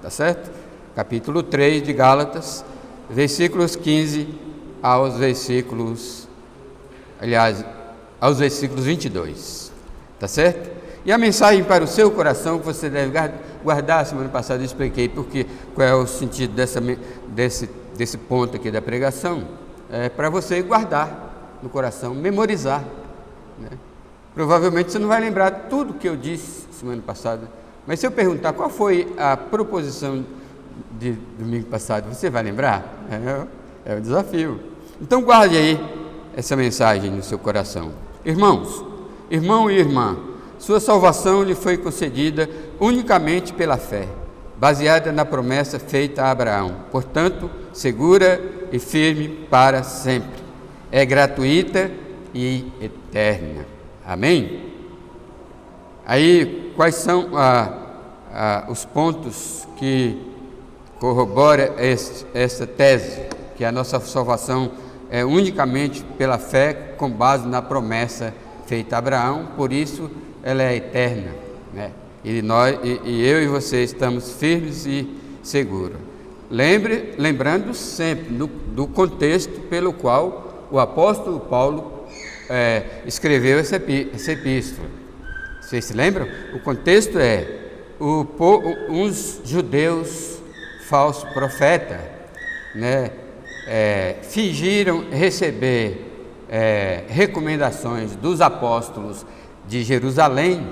tá certo? Capítulo 3 de Gálatas, versículos 15 aos versículos 22, tá certo? E a mensagem para o seu coração que você deve guardar, semana passada eu expliquei qual é o sentido desse ponto aqui da pregação, é para você guardar no coração, memorizar, né? Provavelmente você não vai lembrar tudo que eu disse semana passada, mas se eu perguntar qual foi a proposição de domingo passado, você vai lembrar? É um desafio. Então guarde aí essa mensagem no seu coração. Irmãos, irmão e irmã, sua salvação lhe foi concedida unicamente pela fé, baseada na promessa feita a Abraão, portanto, segura e firme para sempre. É gratuita e eterna. Amém? Aí, quais são os pontos que corroboram essa tese, que a nossa salvação é unicamente pela fé, com base na promessa feita a Abraão, por isso ela é eterna, né? E eu e você estamos firmes e seguros. Lembrando sempre do contexto pelo qual o apóstolo Paulo escreveu essa epístola. Vocês se lembram? O contexto é uns judeus falsos profetas, né, fingiram receber recomendações dos apóstolos de Jerusalém,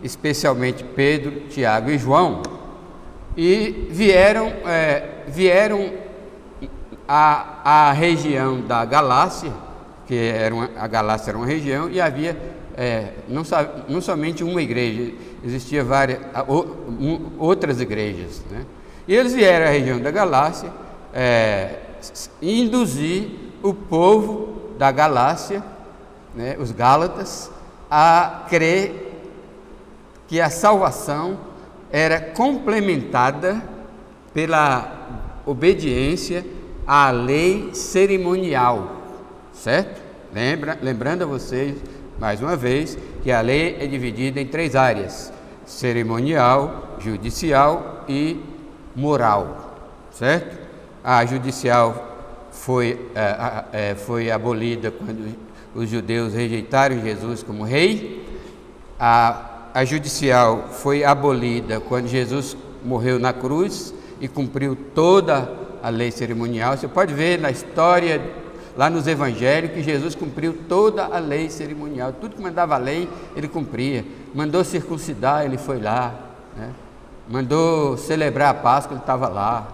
especialmente Pedro, Tiago e João, e vieram à região da Galácia, a Galácia era uma região, e havia não somente uma igreja, existia outras igrejas, né? E eles vieram à região da Galácia induzir o povo da Galácia, né, os Gálatas, a crer que a salvação era complementada pela obediência à lei cerimonial, certo? Lembrando a vocês, mais uma vez, que a lei é dividida em 3 áreas: cerimonial, judicial e moral, certo? A judicial foi abolida quando os judeus rejeitaram Jesus como rei. A judicial foi abolida quando Jesus morreu na cruz e cumpriu toda a lei cerimonial. Você pode ver na história, lá nos evangelhos, que Jesus cumpriu toda a lei cerimonial. Tudo que mandava a lei, ele cumpria. Mandou circuncidar, ele foi lá, né? Mandou celebrar a Páscoa, ele estava lá,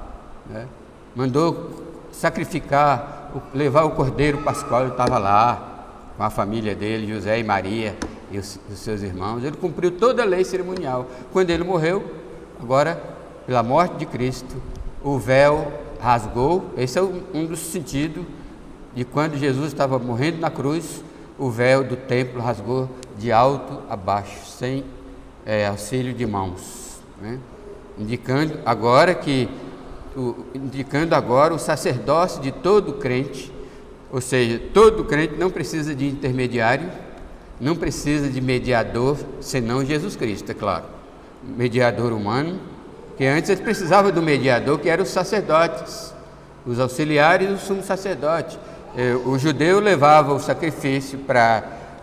né? Mandou sacrificar, levar o cordeiro pascual, ele estava lá, com a família dele, José e Maria e os seus irmãos. Ele cumpriu toda a lei cerimonial. Quando ele morreu, agora, pela morte de Cristo, o véu rasgou. Esse é um dos sentidos de quando Jesus estava morrendo na cruz, o véu do templo rasgou de alto a baixo, sem auxílio de mãos, né? Indicando agora o sacerdócio de todo crente, ou seja, todo crente não precisa de intermediário, não precisa de mediador, senão Jesus Cristo, é claro. Mediador humano, que antes eles precisavam do mediador, que eram os sacerdotes, os auxiliares do sumo sacerdote. O judeu levava o sacrifício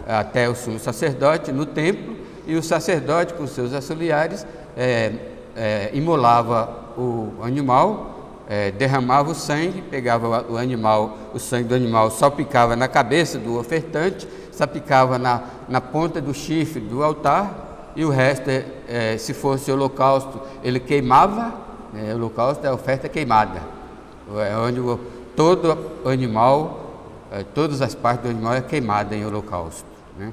até o sumo sacerdote no templo, e o sacerdote com seus auxiliares imolava o animal, derramava o sangue, pegava o sangue do animal, salpicava na cabeça do ofertante, salpicava na ponta do chifre do altar, e o resto, se fosse holocausto, ele queimava. Holocausto é a oferta queimada, onde todo animal, todas as partes do animal é queimada em holocausto, né?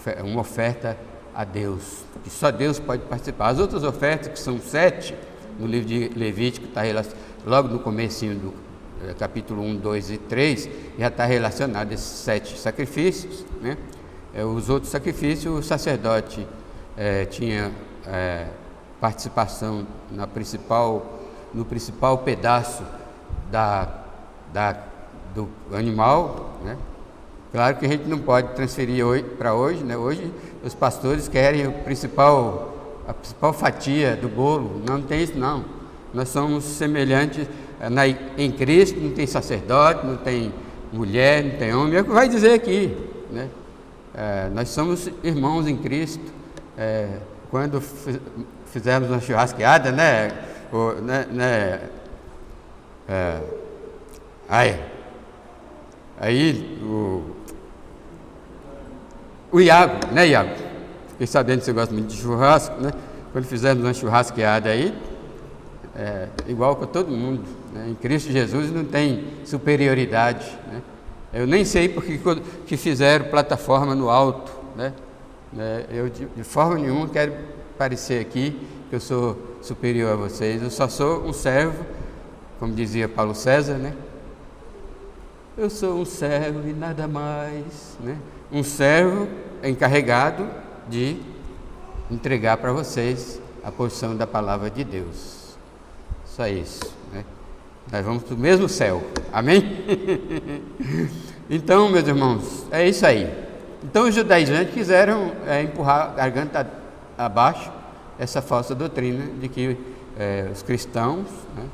É uma oferta a Deus, que só Deus pode participar. As outras ofertas, que são 7, no livro de Levítico, está logo no comecinho do capítulo 1, 2 e 3, já está relacionado a esses 7 sacrifícios, né? Os outros sacrifícios, o sacerdote tinha participação no principal pedaço do animal, né? Claro que a gente não pode transferir para hoje, né? Hoje os pastores querem a principal fatia do bolo. Não tem isso não. nós somos semelhantes em Cristo, não tem sacerdote, não tem mulher, não tem homem, é o que vai dizer aqui, né? Nós somos irmãos em Cristo. Quando fizemos uma churrasqueada, né? Aí o Iago, né, Iago? Fiquei sabendo que você gosta muito de churrasco, né? Quando fizemos uma churrasqueada aí, igual para todo mundo, né? Em Cristo Jesus não tem superioridade, né? Eu nem sei porque que fizeram plataforma no alto, né? Eu de forma nenhuma quero parecer aqui que eu sou superior a vocês. Eu só sou um servo, como dizia Paulo César, né? Eu sou um servo e nada mais, né? Um servo encarregado de entregar para vocês a porção da palavra de Deus. Só isso, né? Nós vamos para o mesmo céu, amém? Então, meus irmãos, é isso aí. Então os judaizantes quiseram empurrar a garganta abaixo essa falsa doutrina de que os cristãos, né,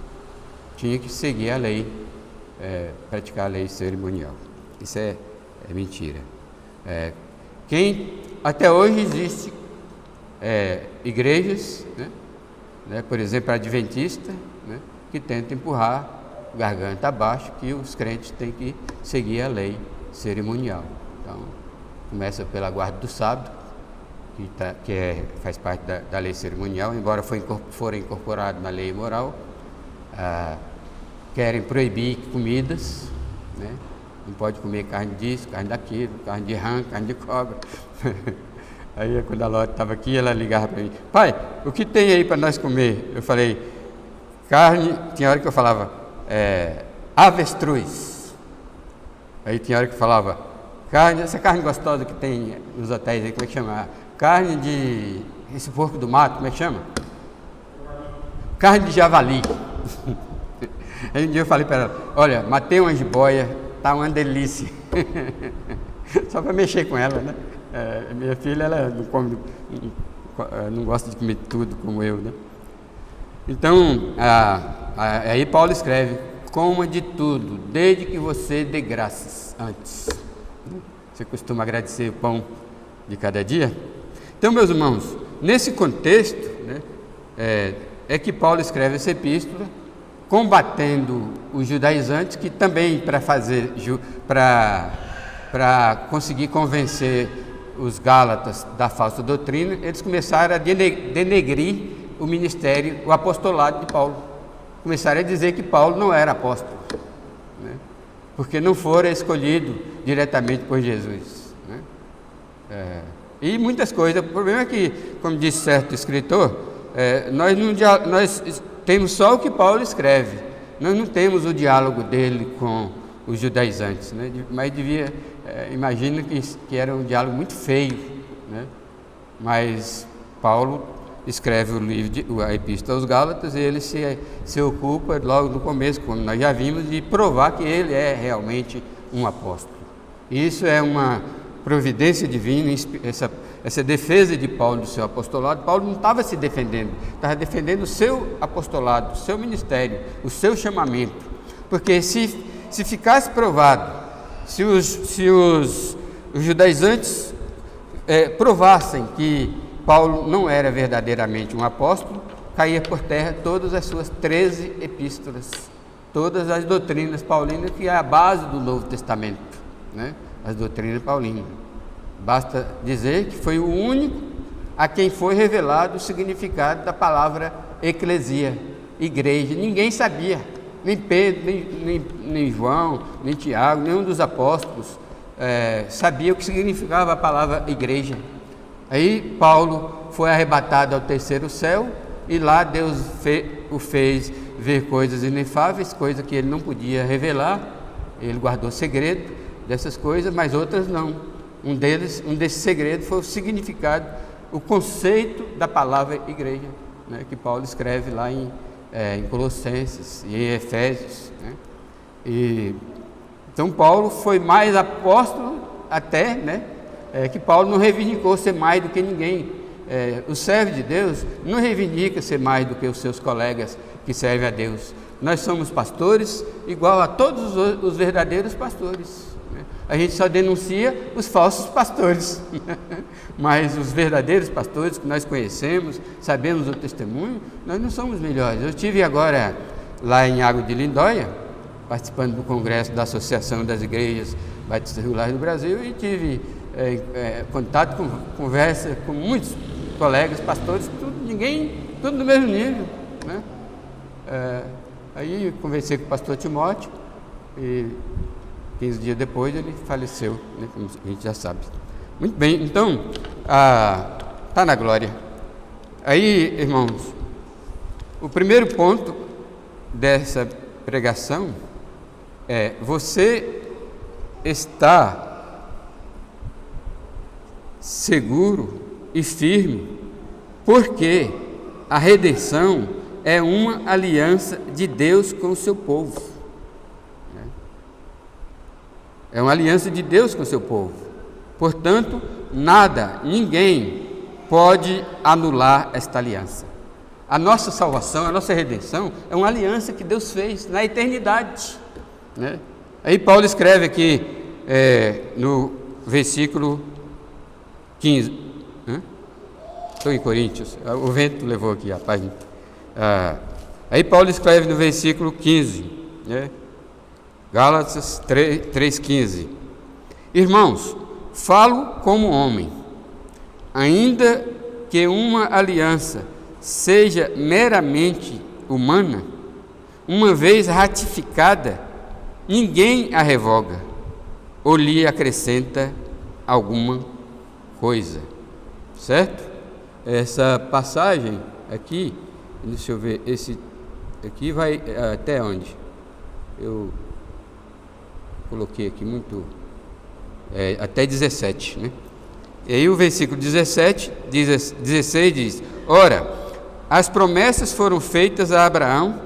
tinham que seguir a lei, praticar a lei cerimonial. Isso é mentira. Até hoje existe igrejas, né, por exemplo, a adventista, né, que tenta empurrar a garganta abaixo, que os crentes têm que seguir a lei cerimonial. Então, começa pela guarda do sábado, faz parte da lei cerimonial, embora for incorporado na lei moral. Querem proibir comidas, né? Não pode comer carne disso, carne daquilo, carne de rã, carne de cobra. Aí quando a Lota estava aqui, ela ligava para mim: pai, o que tem aí para nós comer? Eu falei: carne. Tinha hora que eu falava avestruz. Aí tinha hora que eu falava essa carne gostosa que tem nos hotéis aí, como é que chama? Carne de esse porco do mato, como é que chama? Carne de javali. Aí um dia eu falei para ela: olha, matei uma jiboia, tá uma delícia. Só para mexer com ela, né? Minha filha, ela não come, não gosta de comer tudo como eu, né? Então, aí Paulo escreve: coma de tudo, desde que você dê graças antes. Você costuma agradecer o pão de cada dia? Então, meus irmãos, nesse contexto, né, é que Paulo escreve essa epístola, combatendo os judaizantes, que também para conseguir convencer os gálatas da falsa doutrina, eles começaram a denegrir o ministério, o apostolado de Paulo. Começaram a dizer que Paulo não era apóstolo, né, porque não fora escolhido diretamente por Jesus, né? E muitas coisas. O problema é que, como disse certo escritor, nós temos só o que Paulo escreve, nós não temos o diálogo dele com os judaizantes, né? Mas imagino que era um diálogo muito feio, né? Mas Paulo escreve a Epístola aos Gálatas, e ele se ocupa logo no começo, como nós já vimos, de provar que ele é realmente um apóstolo. Isso é uma providência divina, essa defesa de Paulo do seu apostolado. Paulo não estava se defendendo, estava defendendo o seu apostolado, o seu ministério, o seu chamamento. Porque se ficasse provado, se os judaizantes provassem que Paulo não era verdadeiramente um apóstolo, caía por terra todas as suas 13 epístolas, todas as doutrinas paulinas, que é a base do Novo Testamento, né? As doutrinas paulinas. Basta dizer que foi o único a quem foi revelado o significado da palavra eclesia, igreja. Ninguém sabia, nem Pedro, nem João, nem Tiago, nenhum dos apóstolos sabia o que significava a palavra igreja. Aí Paulo foi arrebatado ao terceiro céu, e lá Deus o fez ver coisas inefáveis, coisas que ele não podia revelar. Ele guardou segredo dessas coisas, mas outras não. Um desses segredos foi o significado, o conceito da palavra igreja, né, que Paulo escreve lá em Colossenses e em Efésios, né? Então Paulo foi mais apóstolo até, né, que Paulo não reivindicou ser mais do que ninguém. O servo de Deus não reivindica ser mais do que os seus colegas que servem a Deus. Nós somos pastores igual a todos os verdadeiros pastores, né? A gente só denuncia os falsos pastores, mas os verdadeiros pastores que nós conhecemos, sabemos o testemunho, nós não somos melhores. Eu estive agora lá em Água de Lindóia, participando do congresso da Associação das Igrejas Batistas Regulares do Brasil, e tive contato, conversa com muitos colegas, pastores, tudo no mesmo nível, né? Aí conversei com o pastor Timóteo e 15 dias depois ele faleceu, né, como a gente já sabe. Muito bem, então, está na glória. Aí, irmãos, o primeiro ponto dessa pregação é: você está seguro e firme, porque a redenção é uma aliança de Deus com o seu povo. É uma aliança de Deus com o seu povo. Portanto, ninguém pode anular esta aliança. A nossa salvação, a nossa redenção é uma aliança que Deus fez na eternidade, né? Aí Paulo escreve aqui no versículo 15. Estou em Coríntios, o vento levou aqui a página. Aí Paulo escreve no versículo 15, né? Gálatas 3,15: Irmãos, falo como homem, ainda que uma aliança seja meramente humana, uma vez ratificada, ninguém a revoga ou lhe acrescenta alguma coisa, certo? Essa passagem aqui, deixa eu ver, esse aqui vai até onde? Eu coloquei aqui muito, até 17, né? E aí o versículo 16 diz: Ora, as promessas foram feitas a Abraão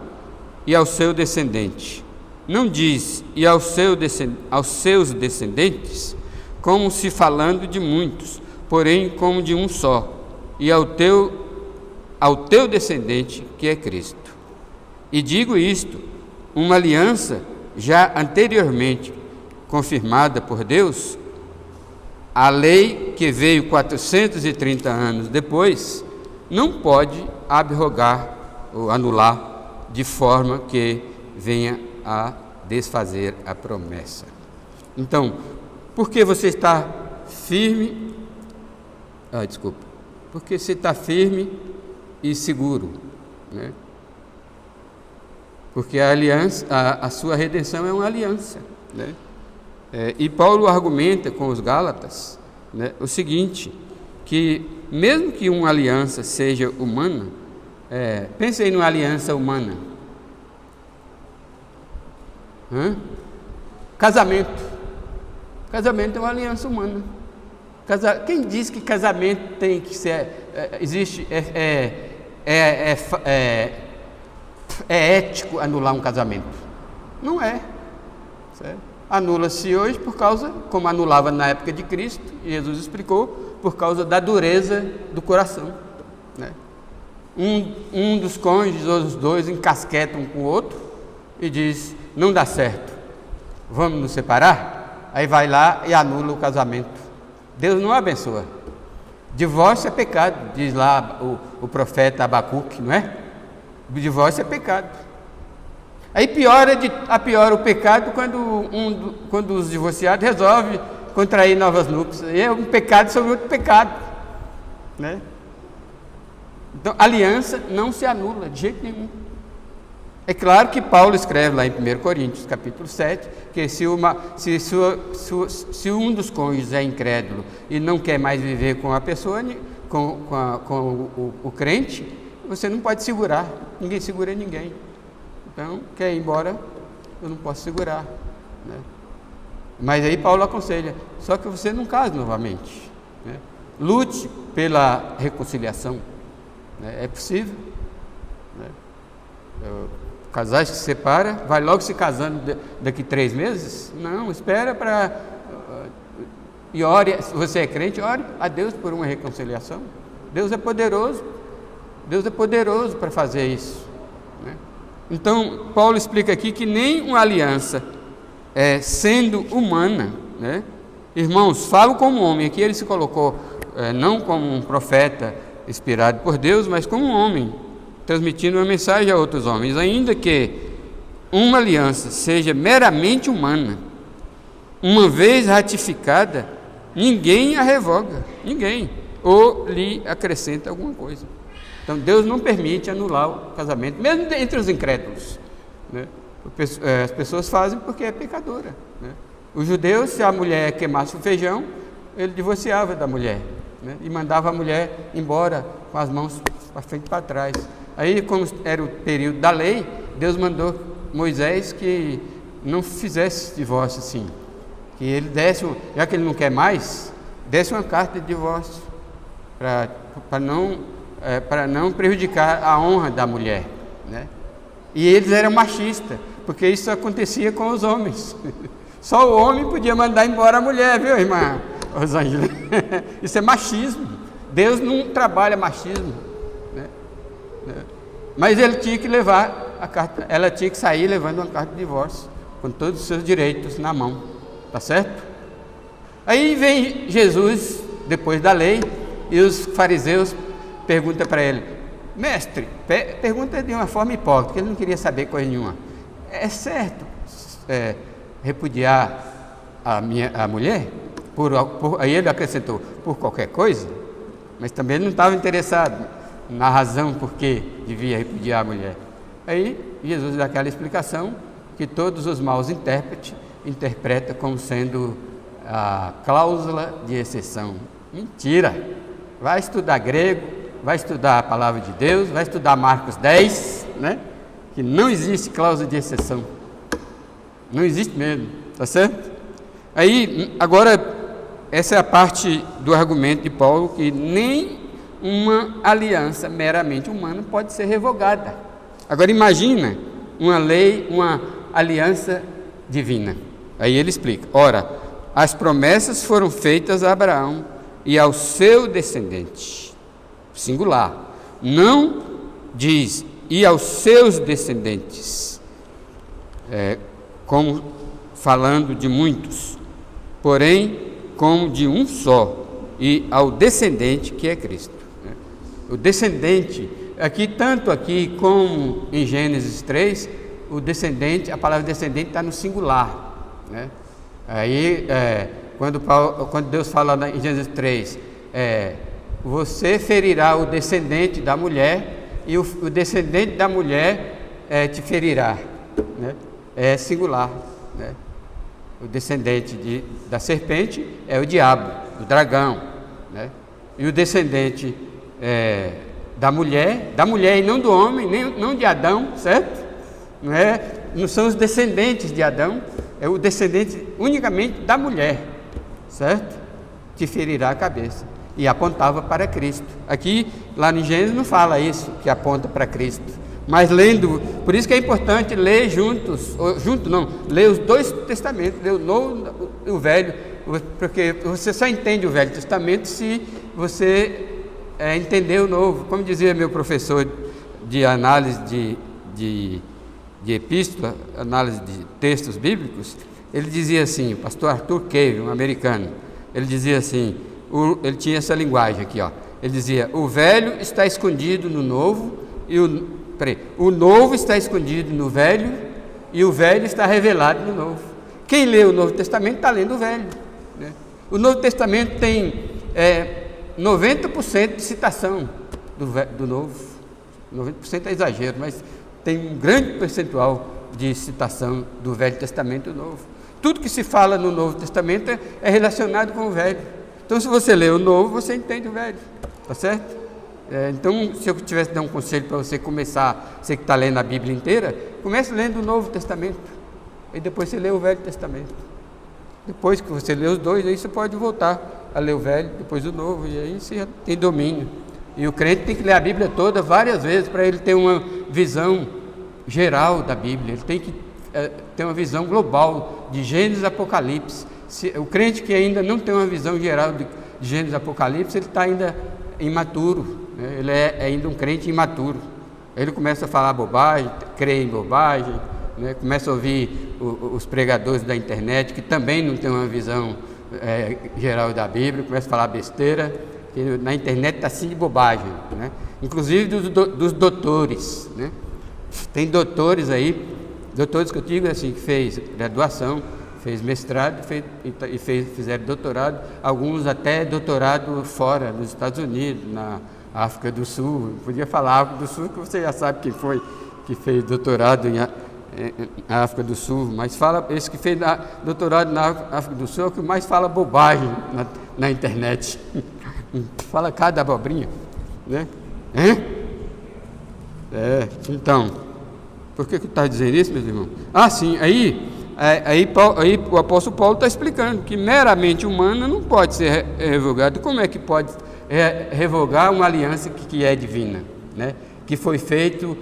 e ao seu descendente. Não diz e aos seus descendentes, como se falando de muitos, porém como de um só, e ao teu descendente, que é Cristo. E digo isto, uma aliança já anteriormente confirmada por Deus, a lei que veio 430 anos depois, não pode abrogar ou anular de forma que venha a desfazer a promessa. Então, por que você está firme? Porque você está firme e seguro, né? Porque a aliança, a sua redenção é uma aliança, né? E Paulo argumenta com os Gálatas, né, o seguinte, que mesmo que uma aliança seja humana, pense aí numa aliança humana. Casamento é uma aliança humana. Quem diz que casamento tem que ser, é ético anular um casamento? Não é, certo? Anula-se hoje por causa, como anulava na época de Cristo, e Jesus explicou, por causa da dureza do coração, né? Um dos cônjuges ou os dois encasquetam um com o outro e diz: não dá certo, vamos nos separar? Aí vai lá e anula o casamento. Deus não abençoa. Divórcio é pecado, diz lá o profeta Abacuque, não é? O divórcio é pecado. Aí piora o pecado quando os divorciados resolvem contrair novas núpcias. E é um pecado sobre outro pecado, né? Então, aliança não se anula de jeito nenhum. É claro que Paulo escreve lá em 1 Coríntios, capítulo 7, que se um dos cônjuges é incrédulo e não quer mais viver com a pessoa, com o crente, você não pode segurar. Ninguém segura ninguém. Então, quer ir embora, eu não posso segurar, né? Mas aí Paulo aconselha, só que você não case novamente, né? Lute pela reconciliação, né? É possível, né? Casais que se separam, vai logo se casando daqui 3 meses? Não, espera para... E ore, se você é crente, ore a Deus por uma reconciliação. Deus é poderoso para fazer isso, né? Então, Paulo explica aqui que nem uma aliança, sendo humana, né? Irmãos, falo como homem. Aqui ele se colocou não como um profeta inspirado por Deus, mas como um homem, transmitindo uma mensagem a outros homens. Ainda que uma aliança seja meramente humana, uma vez ratificada, ninguém a revoga, ninguém, ou lhe acrescenta alguma coisa. Então Deus não permite anular o casamento, mesmo entre os incrédulos, né? As pessoas fazem porque é pecadora, né? Os judeus, se a mulher queimasse o feijão, ele divorciava da mulher, né? E mandava a mulher embora com as mãos para frente e para trás. Aí, como era o período da lei, Deus mandou Moisés que não fizesse divórcio assim, que ele desse, já que ele não quer mais, desse uma carta de divórcio para não prejudicar a honra da mulher, né? E eles eram machistas, porque isso acontecia com os homens. Só o homem podia mandar embora a mulher, viu, irmã Rosângela? Isso é machismo. Deus não trabalha machismo, né? Mas ele tinha que levar a carta, ela tinha que sair levando uma carta de divórcio, com todos os seus direitos na mão, tá certo? Aí vem Jesus, depois da lei, e os fariseus perguntam para ele: mestre, pergunta de uma forma hipócrita, porque ele não queria saber coisa nenhuma. É certo repudiar a mulher? Aí ele acrescentou, por qualquer coisa? Mas também ele não estava interessado na razão por que devia repudiar a mulher. Aí Jesus dá aquela explicação que todos os maus intérpretes interpretam como sendo a cláusula de exceção. Mentira! Vai estudar grego, vai estudar a palavra de Deus, vai estudar Marcos 10, né? Que não existe cláusula de exceção. Não existe mesmo, tá certo? Aí, agora, essa é a parte do argumento de Paulo, que nem uma aliança meramente humana pode ser revogada. Agora, imagina uma lei, uma aliança divina. Aí ele explica: ora, as promessas foram feitas a Abraão e ao seu descendente, singular, não diz e aos seus descendentes, como falando de muitos, porém como de um só, e ao descendente que é Cristo. O descendente, tanto aqui como em Gênesis 3, o descendente, a palavra descendente está no singular, né? Aí, quando Deus fala em Gênesis 3, você ferirá o descendente da mulher, e o descendente da mulher te ferirá, né? É singular, né? O descendente da serpente é o diabo, o dragão, né? E o descendente da mulher e não do homem, não de Adão, certo? Não são os descendentes de Adão, é o descendente unicamente da mulher, certo? Te ferirá a cabeça. E apontava para Cristo. Aqui, lá em Gênesis, não fala isso, que aponta para Cristo. Mas lendo, por isso que é importante ler ler os dois testamentos, ler o Novo e o Velho, porque você só entende o Velho Testamento se você entender o Novo. Como dizia meu professor de análise de epístola, análise de textos bíblicos, ele dizia assim, o pastor Arthur Cave, um americano, ele dizia assim, ele tinha essa linguagem aqui, ó, ele dizia: o velho está escondido no novo, o novo está escondido no velho, e o velho está revelado no novo. Quem lê o Novo Testamento está lendo o Velho, né? O Novo Testamento tem 90% de citação do Novo. 90% é exagero, mas tem um grande percentual de citação do Velho Testamento e do Novo. Tudo que se fala no Novo Testamento é relacionado com o Velho. Então, se você lê o Novo, você entende o Velho, tá certo? Então, se eu tivesse dar um conselho para você começar, você que está lendo a Bíblia inteira, comece lendo o Novo Testamento, e depois você lê o Velho Testamento. Depois que você lê os dois, aí você pode voltar a ler o Velho, depois o Novo, e aí você já tem domínio. E o crente tem que ler a Bíblia toda várias vezes para ele ter uma visão geral da Bíblia. Ele tem que ter uma visão global de Gênesis e Apocalipse. O crente que ainda não tem uma visão geral de Gênesis e Apocalipse, ele está ainda imaturo, né? Ele é ainda um crente imaturo. Ele começa a falar bobagem, crê em bobagem, né? Começa a ouvir os pregadores da internet, que também não tem uma visão geral da Bíblia, começa a falar besteira, que na internet está assim de bobagem, né? Inclusive dos doutores, né? Tem doutores aí, doutores que eu digo assim, que fez graduação, fez mestrado fizeram doutorado, alguns até doutorado fora, nos Estados Unidos, na África do Sul. Podia falar África do Sul, que você já sabe quem foi que fez doutorado na África do Sul, mas esse que fez doutorado na África do Sul é o que mais fala bobagem na internet. Fala cada abobrinha, né? Então, por que está dizendo isso, meus irmãos? Sim, aí o apóstolo Paulo está explicando que meramente humana não pode ser revogado. Como é que pode revogar uma aliança que é divina, né? Que foi feito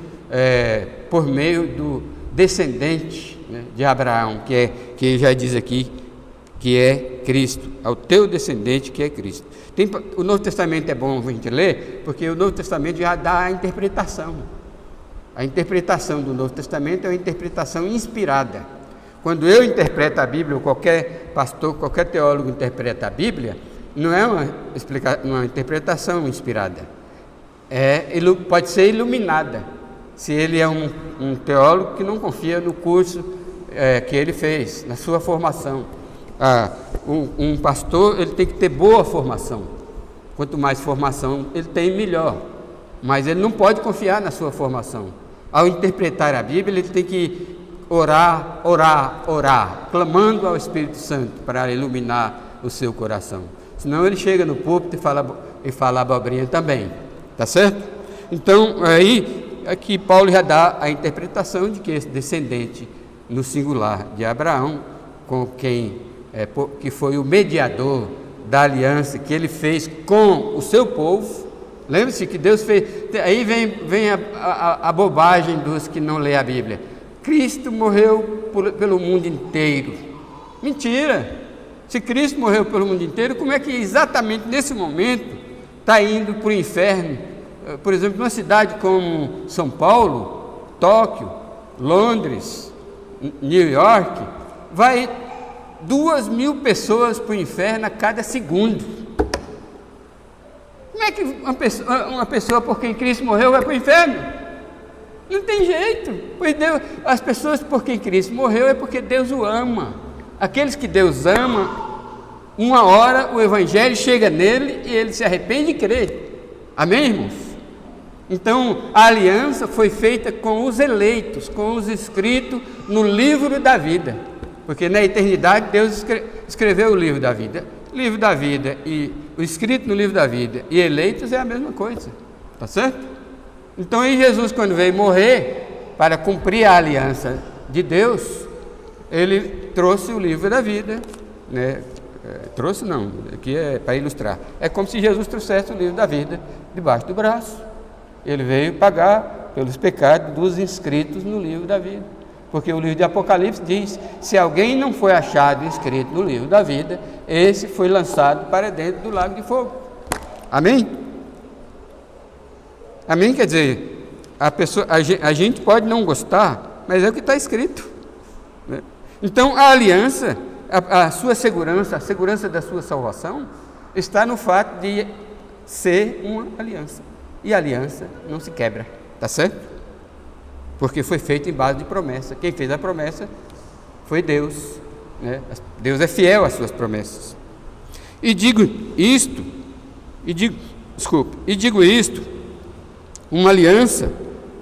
por meio do descendente, né, de Abraão, que já diz aqui que é Cristo, ao teu descendente que é Cristo. O Novo Testamento é bom a gente ler, porque o Novo Testamento já dá a interpretação. A interpretação do Novo Testamento é uma interpretação inspirada. Quando eu interpreto a Bíblia, ou qualquer pastor, qualquer teólogo interpreta a Bíblia, não é uma interpretação inspirada. Pode ser iluminada, se ele é um teólogo que não confia no curso que ele fez, na sua formação. Um pastor, ele tem que ter boa formação. Quanto mais formação ele tem, melhor. Mas ele não pode confiar na sua formação. Ao interpretar a Bíblia, ele tem que orar, clamando ao Espírito Santo para iluminar o seu coração. Senão ele chega no púlpito e fala abobrinha também. Tá certo? Então, aí aqui Paulo já dá a interpretação de que esse descendente, no singular de Abraão, com quem que foi o mediador da aliança que ele fez com o seu povo. Lembre-se que Deus fez. Aí vem a bobagem dos que não lê a Bíblia. Cristo morreu pelo mundo inteiro. Mentira! Se Cristo morreu pelo mundo inteiro, como é que exatamente nesse momento está indo para o inferno? Por exemplo, numa cidade como São Paulo, Tóquio, Londres, New York, vai 2.000 pessoas para o inferno a cada segundo. Como é que uma pessoa por quem Cristo morreu vai para o inferno? Não tem jeito. Pois as pessoas por quem Cristo morreu é porque Deus o ama. Aqueles que Deus ama, uma hora o Evangelho chega nele e ele se arrepende e crê. Amém, irmãos? Então, a aliança foi feita com os eleitos, com os escritos no livro da vida. Porque na eternidade Deus escreveu o livro da vida. O livro da vida e o escrito no livro da vida e eleitos é a mesma coisa. Tá certo? Então, aí Jesus, quando veio morrer para cumprir a aliança de Deus, ele trouxe o livro da vida, né? Trouxe não, aqui é para ilustrar. É como se Jesus trouxesse o livro da vida debaixo do braço. Ele veio pagar pelos pecados dos inscritos no livro da vida. Porque o livro de Apocalipse diz: se alguém não foi achado inscrito no livro da vida, esse foi lançado para dentro do lago de fogo. Amém? Amém? Quer dizer, a gente pode não gostar, mas é o que está escrito, né? Então, a aliança, a sua segurança, a segurança da sua salvação, está no fato de ser uma aliança. E a aliança não se quebra, tá certo? Porque foi feita em base de promessa. Quem fez a promessa foi Deus, né? Deus é fiel às suas promessas. E digo isto, uma aliança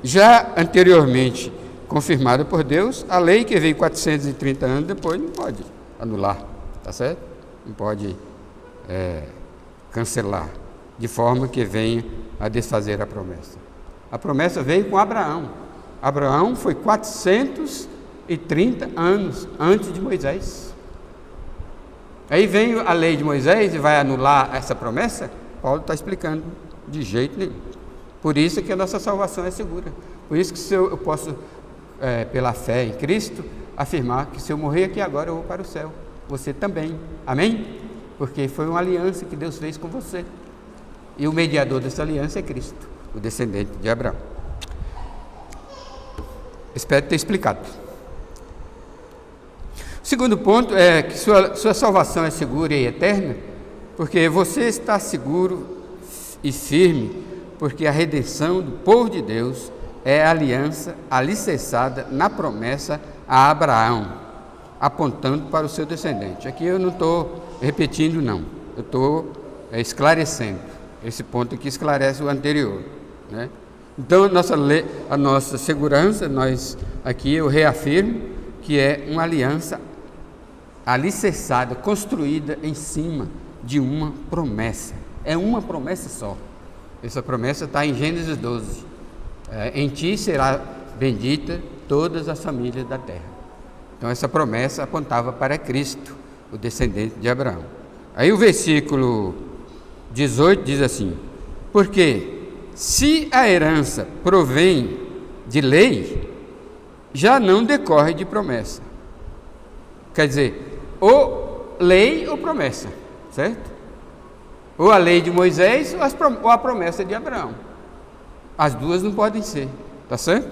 já anteriormente confirmada por Deus, a lei que veio 430 anos depois não pode anular, tá certo? Não pode cancelar, de forma que venha a desfazer a promessa. A promessa veio com Abraão. Abraão foi 430 anos antes de Moisés. Aí vem a lei de Moisés e vai anular essa promessa? Paulo está explicando de jeito nenhum. Por isso que a nossa salvação é segura. Por isso que eu posso, pela fé em Cristo, afirmar que se eu morrer aqui agora eu vou para o céu. Você também. Amém? Porque foi uma aliança que Deus fez com você. E o mediador dessa aliança é Cristo, o descendente de Abraão. Espero ter explicado. O segundo ponto é que sua salvação é segura e eterna, porque você está seguro e firme, porque a redenção do povo de Deus é a aliança alicerçada na promessa a Abraão, apontando para o seu descendente. Aqui eu não estou repetindo, não. Eu estou esclarecendo. Esse ponto aqui esclarece o anterior, né? Então, a nossa segurança, aqui eu reafirmo que é uma aliança alicerçada, construída em cima de uma promessa. É uma promessa só. Essa promessa está em Gênesis 12. Em ti será bendita todas as famílias da terra. Então, essa promessa apontava para Cristo, o descendente de Abraão. Aí o versículo 18 diz assim: porque se a herança provém de lei, já não decorre de promessa. Quer dizer, ou lei ou promessa, certo? Ou a lei de Moisés ou a promessa de Abraão. As duas não podem ser, tá certo?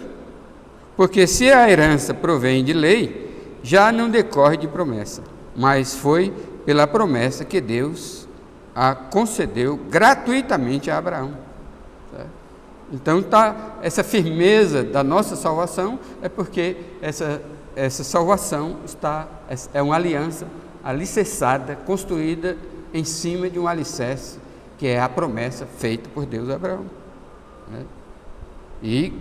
Porque se a herança provém de lei, já não decorre de promessa, mas foi pela promessa que Deus a concedeu gratuitamente a Abraão. Certo? Então, essa firmeza da nossa salvação é porque essa salvação é uma aliança alicerçada, construída em cima de um alicerce, que é a promessa feita por Deus a Abraão. Né? E,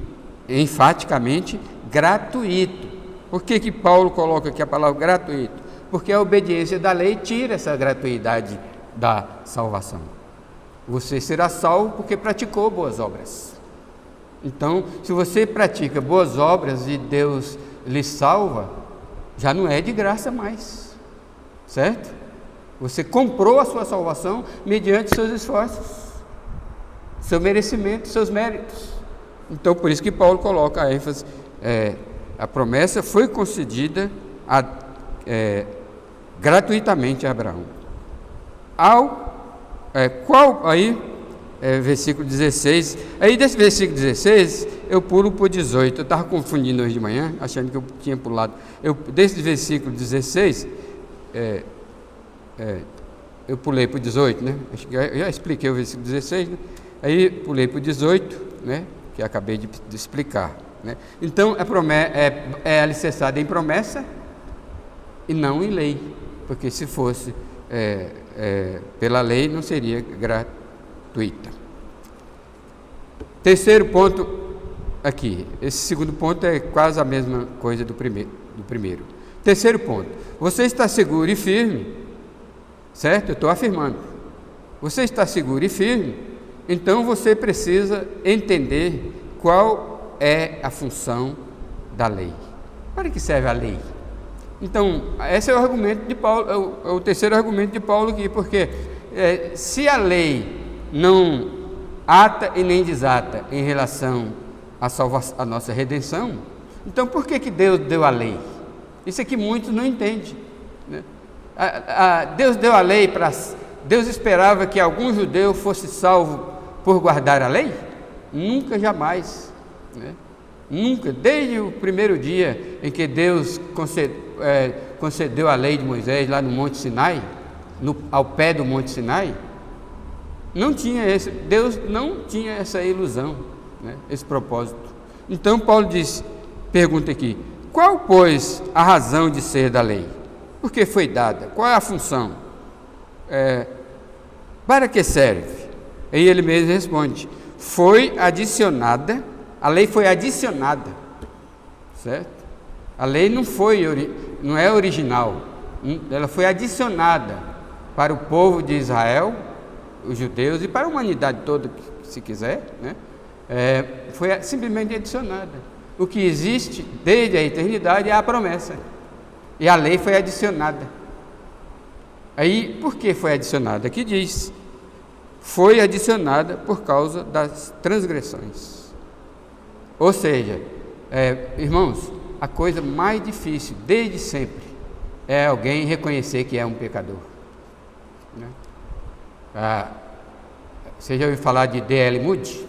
enfaticamente, gratuito. Por que Paulo coloca aqui a palavra gratuito? Porque a obediência da lei tira essa gratuidade da salvação. Você será salvo porque praticou boas obras. Então, se você pratica boas obras e Deus lhe salva, já não é de graça mais, certo? Você comprou a sua salvação mediante seus esforços, seu merecimento, seus méritos. Então, por isso que Paulo coloca a ênfase, a promessa foi concedida gratuitamente a Abraão. Versículo 16, aí desse versículo 16, eu pulo para o 18, eu estava confundindo hoje de manhã, achando que eu tinha pulado, desse versículo 16, eu pulei para o 18, né? Acho que eu já expliquei o versículo 16, né? Aí pulei para o 18, né? Que acabei de explicar, né? Então, é alicerçada em promessa e não em lei, porque se fosse pela lei não seria gratuita. Terceiro ponto aqui, esse segundo ponto é quase a mesma coisa do primeiro. Terceiro ponto, você está seguro e firme, certo? Eu estou afirmando. Você está seguro e firme, então você precisa entender qual é a função da lei. Para que serve a lei? Então, esse é o argumento de Paulo, é o terceiro argumento de Paulo aqui, porque se a lei não ata e nem desata em relação à nossa redenção, então por que Deus deu a lei? Isso é que muitos não entendem, né? Deus deu a lei Deus esperava que algum judeu fosse salvo por guardar a lei? Nunca, jamais, né? Nunca, desde o primeiro dia em que Deus concedeu a lei de Moisés lá no Monte Sinai, ao pé do Monte Sinai, Deus não tinha essa ilusão, né? Esse propósito. Então Paulo pergunta aqui, qual, pois, a razão de ser da lei? Por que foi dada? Qual é a função? Para que serve? Aí ele mesmo responde, foi adicionada, a lei foi adicionada, certo? A lei não é original, ela foi adicionada para o povo de Israel, os judeus, e para a humanidade toda, se quiser, né? Foi simplesmente adicionada. O que existe desde a eternidade é a promessa, e a lei foi adicionada. Aí, por que foi adicionada? Aqui diz, foi adicionada por causa das transgressões. Ou seja, irmãos, a coisa mais difícil, desde sempre, é alguém reconhecer que é um pecador, né? Você já ouviu falar de D.L. Moody?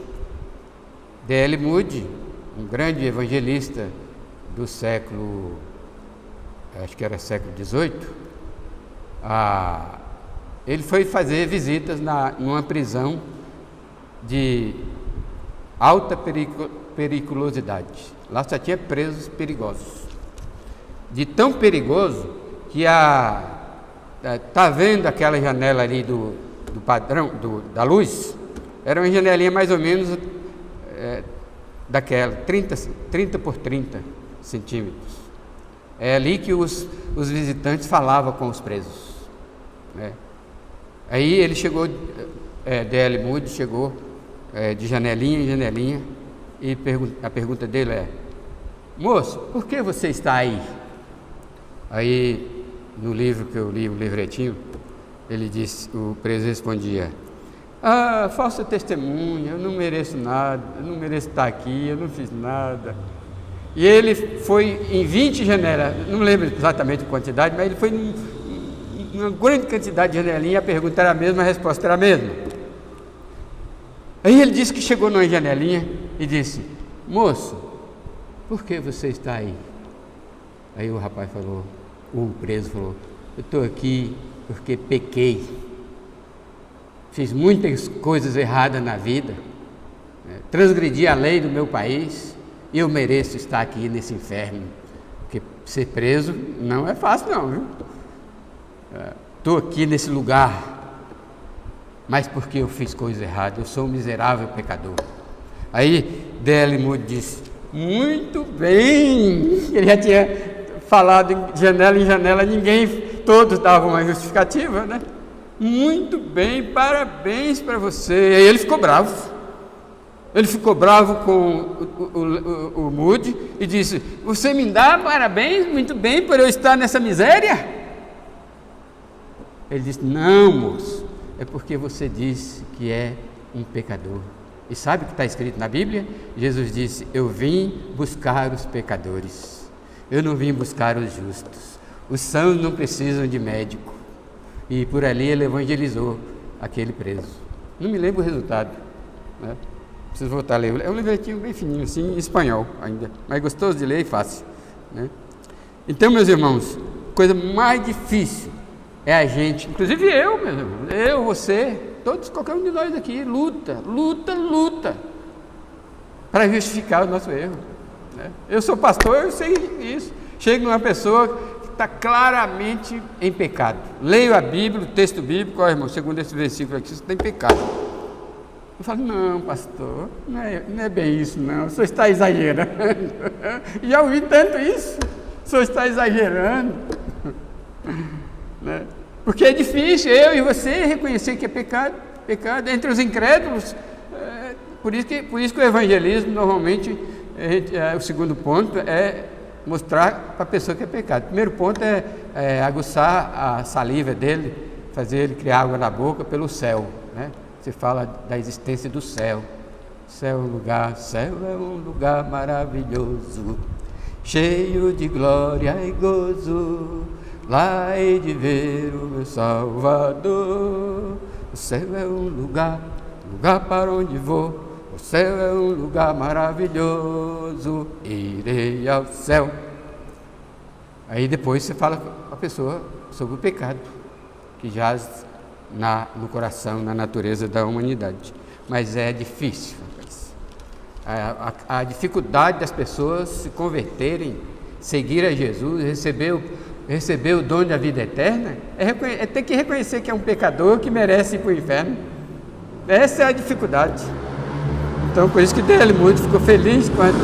D.L. Moody, um grande evangelista do século, acho que era século XVIII, ele foi fazer visitas numa prisão de alta periculosidade. Lá só tinha presos perigosos. De tão perigoso que tá vendo aquela janela ali do padrão da luz? Era uma janelinha mais ou menos daquela, 30 por 30 centímetros. É ali que os visitantes falavam com os presos, né? Aí ele chegou, D.L. Moody chegou de janelinha em janelinha, e a pergunta dele é: moço, por que você está aí? Aí, no livro que eu li, o livretinho, o preso respondia: falsa testemunha, eu não mereço nada, eu não mereço estar aqui, eu não fiz nada. E ele foi em 20 janelas, não lembro exatamente a quantidade, mas ele foi em uma grande quantidade de janelinha, a pergunta era a mesma, a resposta era a mesma. Aí ele disse que chegou numa janelinha e disse: moço, por que você está aí? Aí o rapaz falou, o preso falou: eu estou aqui porque pequei, fiz muitas coisas erradas na vida, transgredi a lei do meu país, e eu mereço estar aqui nesse inferno, porque ser preso não é fácil não, viu? Estou aqui nesse lugar, mas porque eu fiz coisa errada, eu sou um miserável pecador. Aí D.L. Moody disse: muito bem. Ele já tinha falado de janela em janela, todos davam uma justificativa, né? Muito bem, parabéns para você. Aí ele ficou bravo. Ele ficou bravo com o Moody e disse: você me dá parabéns, muito bem, por eu estar nessa miséria? Ele disse: não, moço, é porque você disse que é um pecador. E sabe o que está escrito na Bíblia? Jesus disse: eu vim buscar os pecadores, eu não vim buscar os justos. Os sãos não precisam de médico. E por ali ele evangelizou aquele preso. Não me lembro o resultado, né? Preciso voltar a ler. É um livretinho bem fininho, assim, em espanhol ainda, mas gostoso de ler e fácil, né? Então, meus irmãos, coisa mais difícil é a gente, inclusive eu, meus irmãos, eu, você, todos, qualquer um de nós aqui, luta para justificar o nosso erro, né? Eu sou pastor, eu sei isso. Chega numa pessoa que está claramente em pecado, leio a Bíblia, o texto bíblico: irmão, segundo esse versículo aqui, você está em pecado. Eu falo: não, pastor, não é bem isso não, o senhor está exagerando. Já ouvi tanto isso, o senhor está exagerando, né? Porque é difícil eu e você reconhecer que é pecado entre os incrédulos. Por isso que o evangelismo normalmente, o segundo ponto é mostrar para a pessoa que é pecado. O primeiro ponto é aguçar a saliva dele, fazer ele criar água na boca pelo céu, né? Você fala da existência do céu. Céu é um lugar maravilhoso, cheio de glória e gozo. Lá hei de ver o meu Salvador. O céu é um lugar para onde vou. O céu é um lugar maravilhoso, irei ao céu. Aí depois você fala com a pessoa sobre o pecado que jaz no coração, na natureza da humanidade. Mas é difícil, rapaz. A dificuldade das pessoas se converterem, seguir a Jesus, receber o dom da vida eterna, é ter que reconhecer que é um pecador que merece ir para o inferno. Essa é a dificuldade. Então, por isso que D.L. Moody ficou feliz quando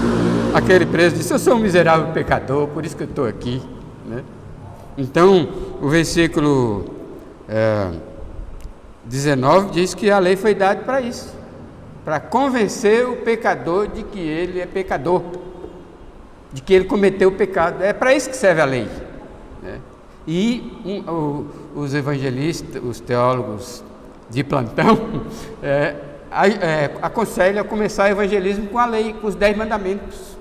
aquele preso disse: eu sou um miserável pecador, por isso que eu estou aqui, né? Então, o versículo 19 diz que a lei foi dada para isso, para convencer o pecador de que ele é pecador, de que ele cometeu o pecado. É para isso que serve a lei, né? E os evangelistas, os teólogos de plantão, aconselham a começar o evangelismo com a lei, com os 10 mandamentos.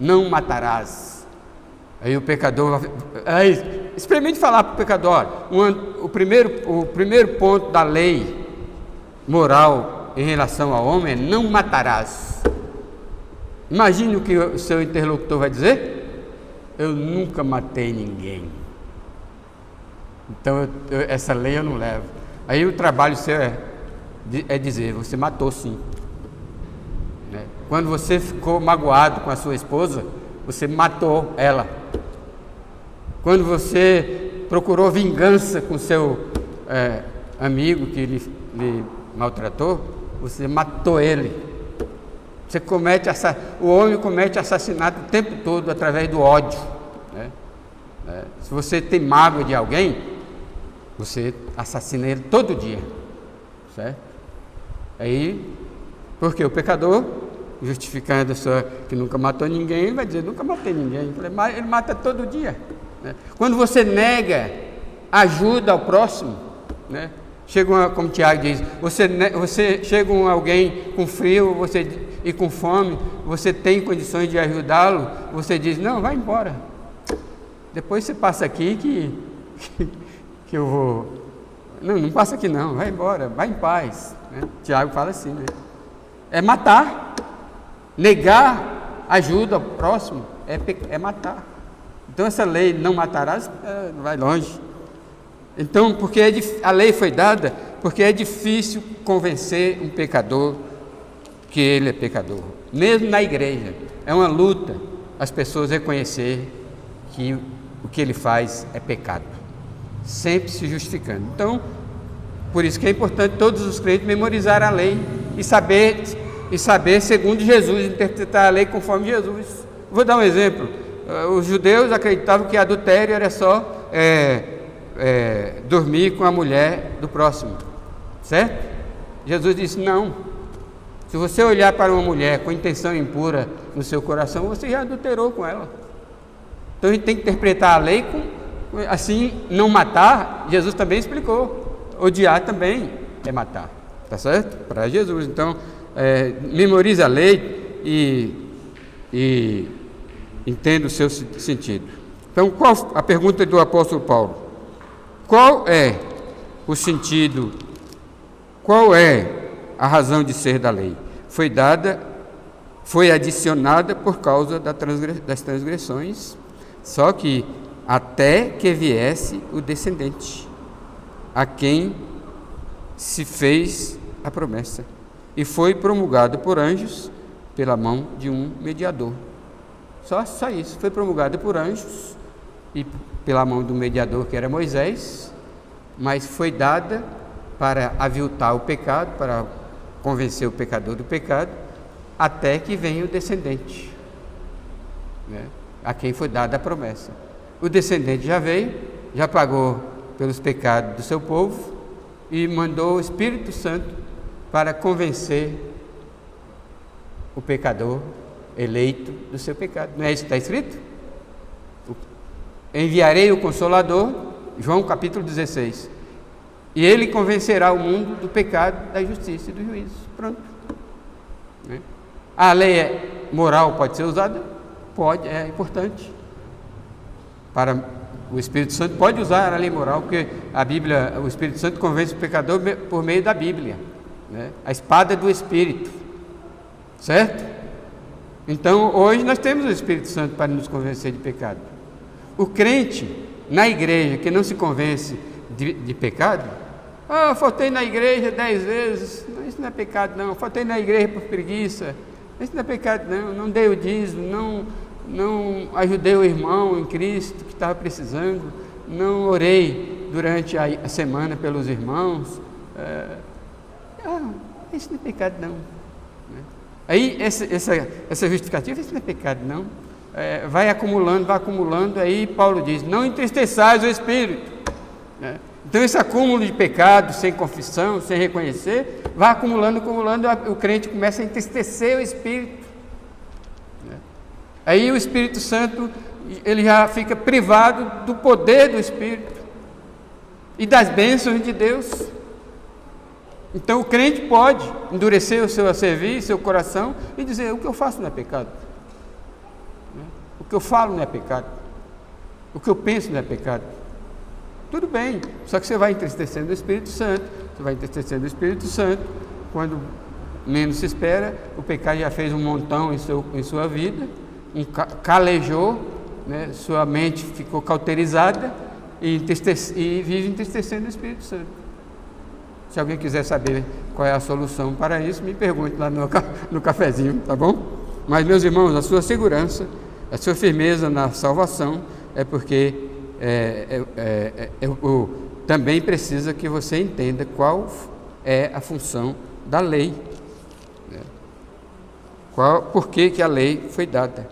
Não matarás. Aí o pecador, experimente falar para o pecador: o primeiro ponto da lei moral em relação ao homem é não matarás. Imagine o que o seu interlocutor vai dizer. eu nunca matei ninguém. Então, essa lei eu não levo. Aí o trabalho seu é dizer, você matou sim. Né? Quando você ficou magoado com a sua esposa, você matou ela. Quando você procurou vingança com seu amigo que lhe maltratou, você matou ele. O homem comete assassinato o tempo todo através do ódio. Né? Se você tem mágoa de alguém, você assassina ele todo dia. Certo? Aí, porque o pecador, justificando que nunca matou ninguém, ele vai dizer, nunca matei ninguém. Ele mata todo dia. Né? Quando você nega ajuda ao próximo, né? Como Tiago diz, você chega alguém com frio e com fome, você tem condições de ajudá-lo, você diz, não, vai embora. Depois você passa aqui que eu vou... Não passa aqui não, vai embora, vai em paz. Né? Tiago fala assim, né? É matar. Negar ajuda ao próximo é matar. Então essa lei, não matarás, vai longe. Então, porque a lei foi dada, porque é difícil convencer um pecador que ele é pecador. Mesmo na igreja, é uma luta as pessoas reconhecer que o que ele faz é pecado, sempre se justificando. Então, por isso que é importante todos os crentes memorizar a lei e saber segundo Jesus, interpretar a lei conforme Jesus. Vou dar um exemplo. Os judeus acreditavam que adultério era só dormir com a mulher do próximo, certo? Jesus disse, não, se você olhar para uma mulher com intenção impura no seu coração, você já adulterou com ela. Então a gente tem que interpretar a lei assim, não matar, Jesus também explicou, odiar também é matar, tá certo? Para Jesus. Então memorize a lei e entenda o seu sentido. Então, qual a pergunta do apóstolo Paulo? Qual é o sentido, qual é a razão de ser da lei? Foi adicionada por causa das transgressões, só que até que viesse o descendente, a quem se fez a promessa, e foi promulgado por anjos pela mão de um mediador. Só isso, foi promulgado por anjos e pela mão do mediador que era Moisés, mas foi dada para aviltar o pecado, para convencer o pecador do pecado, até que venha o descendente, né? A quem foi dada a promessa. O descendente já veio, já pagou pelos pecados do seu povo e mandou o Espírito Santo para convencer o pecador eleito do seu pecado. Não é isso que está escrito? Enviarei o Consolador, João capítulo 16, e ele convencerá o mundo do pecado, da justiça e do juízo. Pronto. Né? A lei moral pode ser usada? Pode, é importante. O Espírito Santo pode usar a lei moral, porque a Bíblia, o Espírito Santo convence o pecador por meio da Bíblia, né? A espada do Espírito, certo? Então, hoje nós temos o Espírito Santo para nos convencer de pecado. O crente na igreja que não se convence de pecado, faltei na igreja 10 vezes, isso não é pecado não, faltei na igreja por preguiça, isso não é pecado não, não dei o dízimo, não ajudei o irmão em Cristo que estava precisando, não orei durante a semana pelos irmãos, isso não é pecado não. Aí essa justificativa, isso não é pecado não, vai acumulando, aí Paulo diz, não entristeçais o Espírito, né? Então esse acúmulo de pecado, sem confissão, sem reconhecer, vai acumulando, o crente começa a entristecer o Espírito, né? Aí o Espírito Santo, ele já fica privado do poder do Espírito e das bênçãos de Deus. Então o crente pode endurecer o seu serviço, seu coração e dizer, o que eu faço não é pecado, o que eu falo não é pecado, o que eu penso não é pecado. Tudo bem, só que você vai entristecendo o Espírito Santo, quando menos se espera, o pecado já fez um montão em sua vida, calejou, né, sua mente ficou cauterizada e vive entristecendo o Espírito Santo. Se alguém quiser saber qual é a solução para isso, me pergunte lá no cafezinho, tá bom? Mas, meus irmãos, a sua segurança, a sua firmeza na salvação é porque também precisa que você entenda qual é a função da lei. Por que a lei foi dada?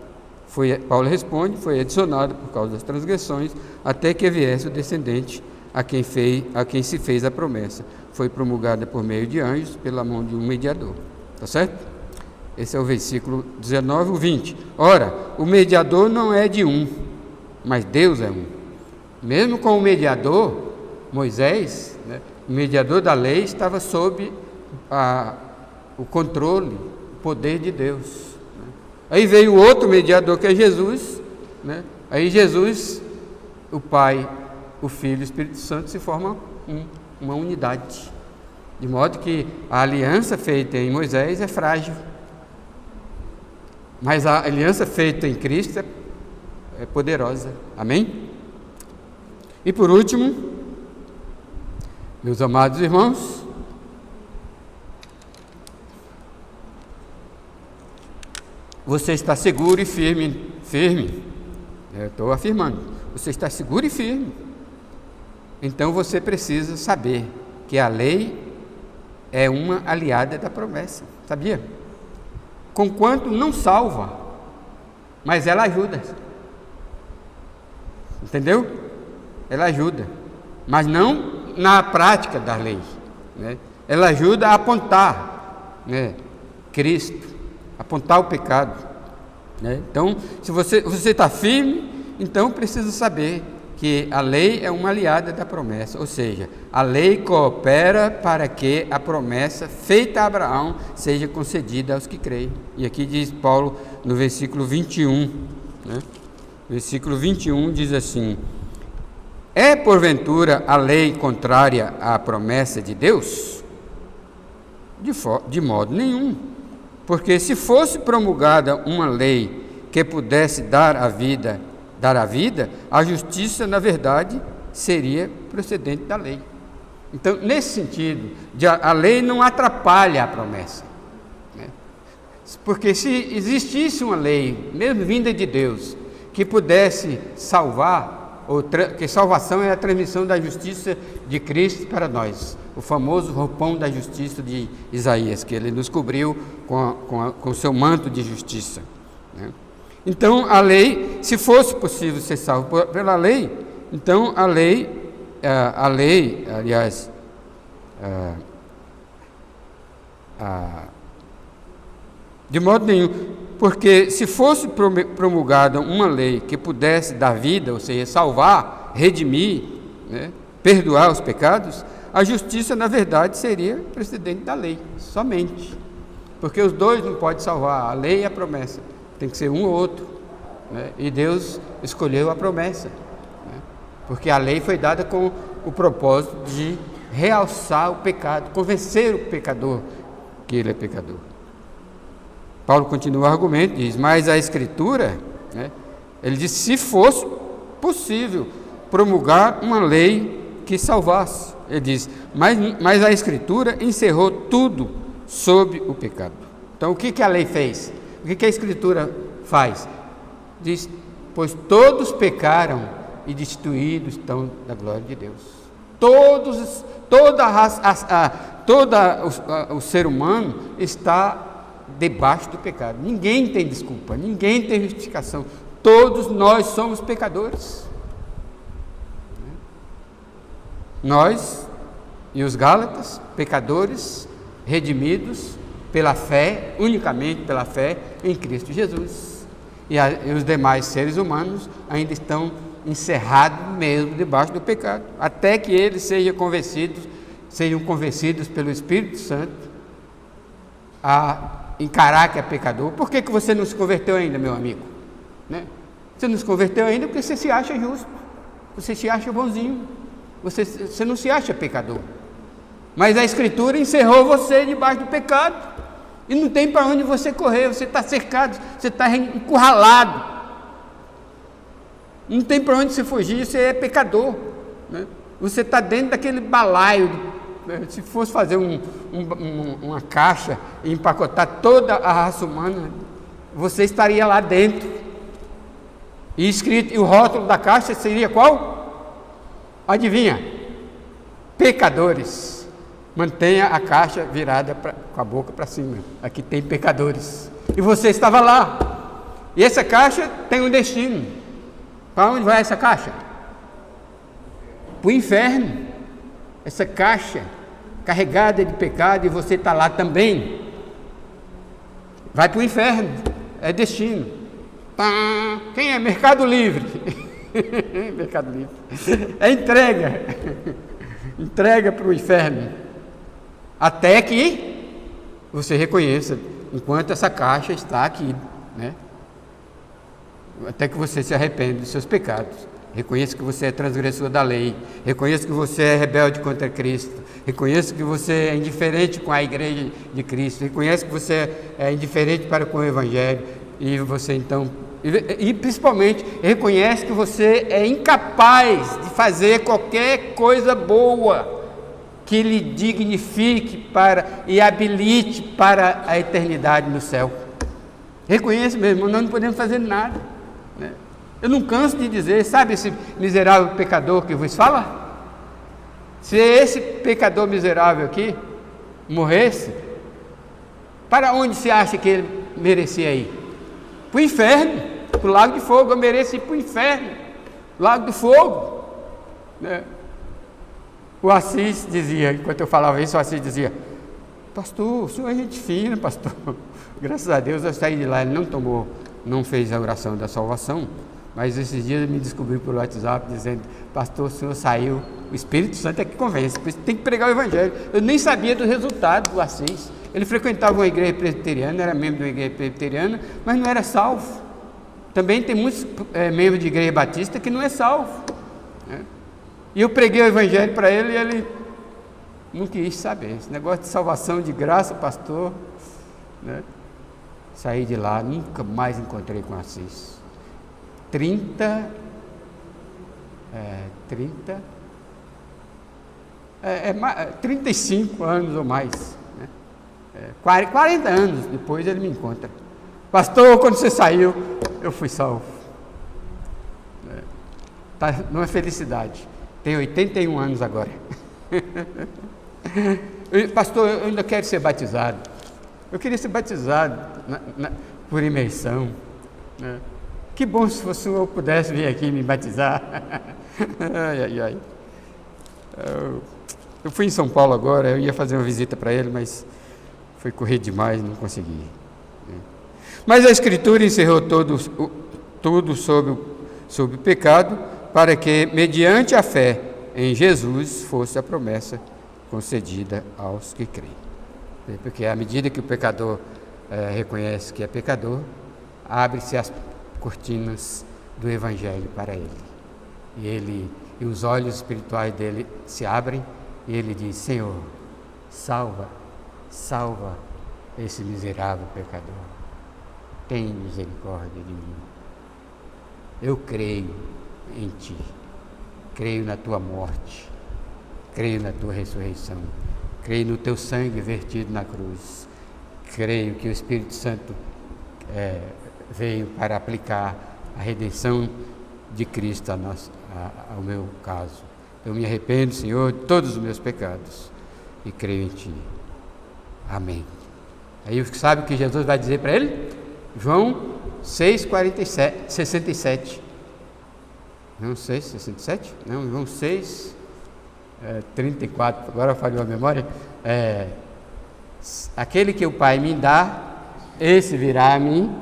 Paulo responde, foi adicionada por causa das transgressões, até que viesse o descendente a quem se fez a promessa. Foi promulgada por meio de anjos, pela mão de um mediador. Tá certo? Esse é o versículo 19 ou 20. Ora, o mediador não é de um, mas Deus é um. Mesmo com o mediador, Moisés, né, o mediador da lei, estava sob o controle, o poder de Deus. Né? Aí veio outro mediador, que é Jesus. Né? Aí Jesus, o Pai, o Filho e o Espírito Santo se formam uma unidade. De modo que a aliança feita em Moisés é frágil. Mas a aliança feita em Cristo é poderosa. Amém? E por último, meus amados irmãos, você está seguro e firme. Eu estou afirmando. Você está seguro e firme. Então você precisa saber que a lei é uma aliada da promessa. Sabia? Conquanto não salva, mas ela ajuda. Entendeu? Ela ajuda, mas não na prática da lei. Né? Ela ajuda a apontar, né, Cristo, apontar o pecado. Né? Então, se você está firme, então precisa saber que a lei é uma aliada da promessa, ou seja, a lei coopera para que a promessa feita a Abraão seja concedida aos que creem. E aqui diz Paulo no versículo 21, né? Versículo 21 diz assim: é porventura a lei contrária à promessa de Deus? De modo nenhum, porque se fosse promulgada uma lei que pudesse dar a vida, a justiça, na verdade, seria procedente da lei. Então, nesse sentido, a lei não atrapalha a promessa. Né? Porque se existisse uma lei, mesmo vinda de Deus, que pudesse salvar, que salvação é a transmissão da justiça de Cristo para nós, o famoso roupão da justiça de Isaías, que ele nos cobriu com o seu manto de justiça. Né? Então, a lei, se fosse possível ser salvo pela lei, então a lei, aliás, de modo nenhum, porque se fosse promulgada uma lei que pudesse dar vida, ou seja, salvar, redimir, né, perdoar os pecados, a justiça, na verdade, seria precedente da lei, somente. Porque os dois não podem salvar, a lei e a promessa. Tem que ser um ou outro, né? E Deus escolheu a promessa, né? Porque a lei foi dada com o propósito de realçar o pecado, convencer o pecador que ele é pecador. Paulo continua o argumento, diz, mas a Escritura, né, ele diz, se fosse possível promulgar uma lei que salvasse, ele diz, mas a Escritura encerrou tudo sob o pecado. Então o que a lei fez? O que a Escritura faz? Diz, pois todos pecaram e destituídos estão da glória de Deus. Todo o ser humano está debaixo do pecado. Ninguém tem desculpa, ninguém tem justificação. Todos nós somos pecadores. Nós e os Gálatas, pecadores, redimidos pela fé, unicamente pela fé em Cristo Jesus. E os demais seres humanos ainda estão encerrados mesmo debaixo do pecado, até que eles sejam convencidos pelo Espírito Santo a encarar que é pecador. Por que você não se converteu ainda, meu amigo? Né? Você não se converteu ainda porque você se acha justo, você se acha bonzinho, você não se acha pecador. Mas a Escritura encerrou você debaixo do pecado e não tem para onde você correr, você está cercado, você está encurralado. Não tem para onde você fugir, você é pecador, né? Você está dentro daquele balaio. Se fosse fazer uma caixa e empacotar toda a raça humana, você estaria lá dentro. E escrito, e o rótulo da caixa seria qual? Adivinha? Pecadores. Mantenha a caixa virada com a boca para cima. Aqui tem pecadores. E você estava lá. E essa caixa tem um destino. Para onde vai essa caixa? Para o inferno. Essa caixa carregada de pecado, e você está lá também. Vai para o inferno. É destino. Quem é? Mercado Livre. Mercado Livre. É entrega. Entrega para o inferno. Até que você reconheça, enquanto essa caixa está aqui, né? Até que você se arrependa dos seus pecados. Reconheça que você é transgressor da lei. Reconheça que você é rebelde contra Cristo. Reconheça que você é indiferente com a igreja de Cristo. Reconheça que você é indiferente para com o Evangelho. E você então, e principalmente, reconhece que você é incapaz de fazer qualquer coisa boa que lhe dignifique e habilite para a eternidade no céu. Reconheça mesmo, nós não podemos fazer nada, né? Eu não canso de dizer, sabe esse miserável pecador que vos fala? Se esse pecador miserável aqui morresse, para onde se acha que ele merecia ir? Para o inferno, para o lago de fogo. Eu mereço ir para o inferno, lago do fogo, né? O Assis dizia, enquanto eu falava isso, o Assis dizia: pastor, o senhor é gente fina, pastor. Graças a Deus eu saí de lá. Ele não fez a oração da salvação, mas esses dias ele me descobriu pelo WhatsApp dizendo: pastor, o senhor saiu, o Espírito Santo é que convence, tem que pregar o Evangelho. Eu nem sabia do resultado do Assis. Ele frequentava uma igreja presbiteriana, era membro de uma igreja presbiteriana, mas não era salvo. Também tem muitos membros de igreja batista que não é salvo, né? E eu preguei o Evangelho para ele e ele não quis saber. Esse negócio de salvação de graça, pastor, né? Saí de lá, nunca mais encontrei com Assis. 35 anos ou mais, né? 40 anos depois ele me encontra: pastor, quando você saiu, eu fui salvo. Tá numa felicidade. Tem 81 anos agora. Pastor, eu ainda quero ser batizado. Eu queria ser batizado por imersão, né? Que bom se o senhor pudesse vir aqui me batizar. Ai. Eu fui em São Paulo agora, eu ia fazer uma visita para ele, mas foi correr demais, não consegui. Mas a Escritura encerrou tudo sobre o pecado, para que, mediante a fé em Jesus, fosse a promessa concedida aos que creem. Porque à medida que o pecador reconhece que é pecador, abre-se as cortinas do Evangelho para ele. E os olhos espirituais dele se abrem e ele diz: Senhor, salva esse miserável pecador. Tem misericórdia de mim. Eu creio em Ti, creio na Tua morte, creio na Tua ressurreição, creio no Teu sangue vertido na cruz, creio que o Espírito Santo veio para aplicar a redenção de Cristo ao meu caso. Eu me arrependo, Senhor, de todos os meus pecados e creio em Ti. Amém. Aí sabe o que Jesus vai dizer para ele? João 6,67. Não 6,67? Não, João 6,34. Agora falhou a memória. Aquele que o Pai me dá, esse virá a mim,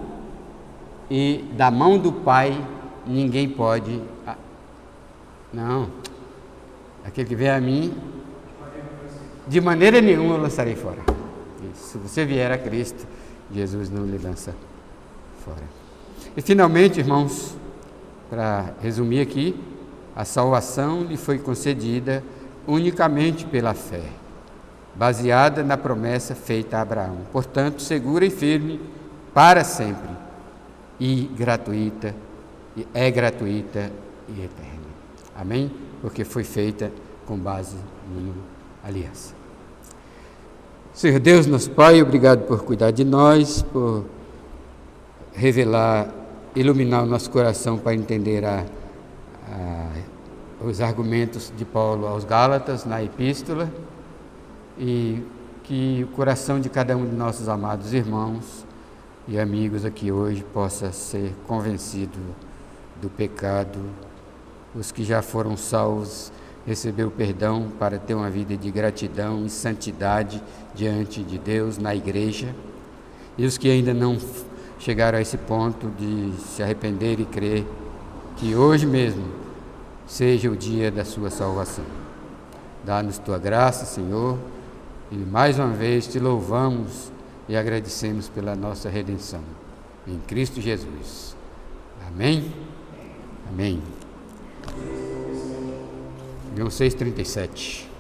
e da mão do Pai ninguém pode. Não. Aquele que vem a mim, de maneira nenhuma eu lançarei fora. Se você vier a Cristo, Jesus não lhe lança fora. E finalmente, irmãos, para resumir aqui, a salvação lhe foi concedida unicamente pela fé, baseada na promessa feita a Abraão, portanto, segura e firme para sempre, e gratuita é gratuita e eterna. Amém? Porque foi feita com base em aliança. Senhor Deus, nosso Pai, obrigado por cuidar de nós, por revelar, iluminar o nosso coração para entender os argumentos de Paulo aos Gálatas na epístola, e que o coração de cada um de nossos amados irmãos e amigos aqui hoje possa ser convencido do pecado, os que já foram salvos receber o perdão para ter uma vida de gratidão e santidade diante de Deus na igreja, e os que ainda não chegaram a esse ponto de se arrepender e crer que hoje mesmo seja o dia da sua salvação. Dá-nos tua graça, Senhor, e mais uma vez te louvamos e agradecemos pela nossa redenção. Em Cristo Jesus. Amém? Amém. João 6,37.